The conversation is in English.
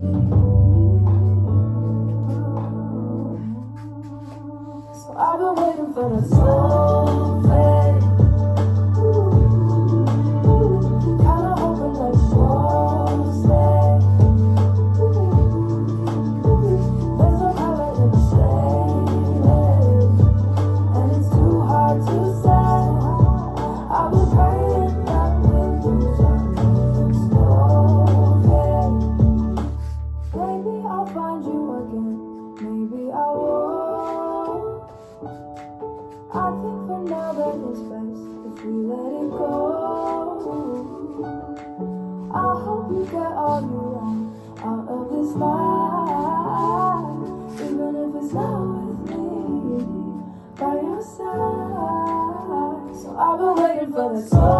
So I've been waiting for the soul fade. Kinda hoping that you'll stay. There's no color in the shade, and it's too hard to say. I've been praying that we'll lose our okay. Maybe I'll find you again. Maybe I won't. I think for now that it's best if we let it go. I hope you get all you want out of this life, even if it's not with me by your side. So I've been waiting for the soul.